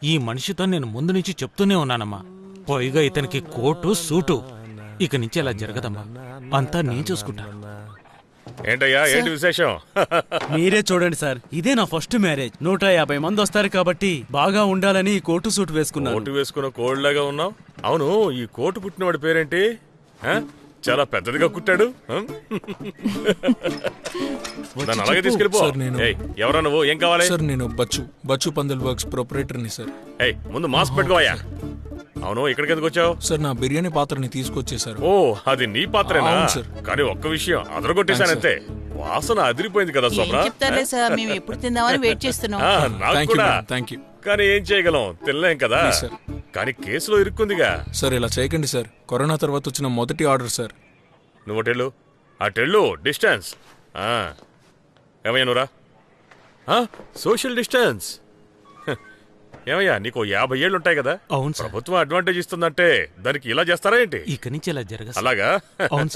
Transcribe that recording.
ఈ మనిషితో నేను ముందు నుంచి చెప్తూనే ఉన్నానమ్మా. పైగా ఇతనికి కోటు సూటు. ఇక నుంచి అలా జరగదమ్మా. అంతా నేను చూసుకుంటాను. ఏంటయ్యా, ఏంటి విశేషం? మీరే చూడండి సార్, ఇదే నా ఫస్ట్ మ్యారేజ్. 150 మంది వస్తారు కాబట్టి బాగా ఉండాలని ఈ కోటు సూట్ వేసుకున్నాను. కోటు వేసుకున్న కోళ్ళలాగా ఉన్నావు. అవును, ఈ కోటు పుట్టినవాడి పేరేంటి? చాలా పెద్దదిగా కుట్టాడు. నన్ను అలాగే తీసుకెళ్ళిపో. ఎవరా నువ్వు? ఏం కావాలి? సార్ నేను బచ్చు పందల్ వర్క్స్ ప్రొపరేటర్ని సార్. ముందు మాస్క్ పెట్టుకోవయ్యా. అవును, ఇక్కడికి ఎందుకు వచ్చావు? సార్ నా బిర్యానీ పాత్రని తీసుకొచ్చేసారు. ఓ, అది నీ పాత్రేనా? సార్. కానీ ఒక్క విషయం అదరగొట్టేశానంతే. వాసన అదిరిపోయింది కదా స్వప్న. చెప్తారులే సార్, మేము ఎప్పుడు తిందామని వెయిట్ చేస్తున్నాం. నాకు కూడా. Thank you. కానీ ఏం చేయగలం, తినలేం కదా. కానీ కేసులో ఇరుక్కుందిగా. సార్ ఇలా చేయకండి సార్, కరోనా తర్వాత వచ్చిన మొదటి ఆర్డర్ సార్. నువ్వు అటెళ్ళు, అటెళ్ళు. డిస్టెన్స్ ఏమయ్యా నువ్వురా. Social distance. ఏమయ్యా, నీకు 50 ఏళ్ళు ఉంటాయి కదా. అవును సార్. ప్రభుత్వం అడ్వాంటేజ్ ఇస్తుందంటే దానికి ఇలా చేస్తారా ఏంటి? ఇక నుంచి ఇలా జరగదు. అలాగా? అవును.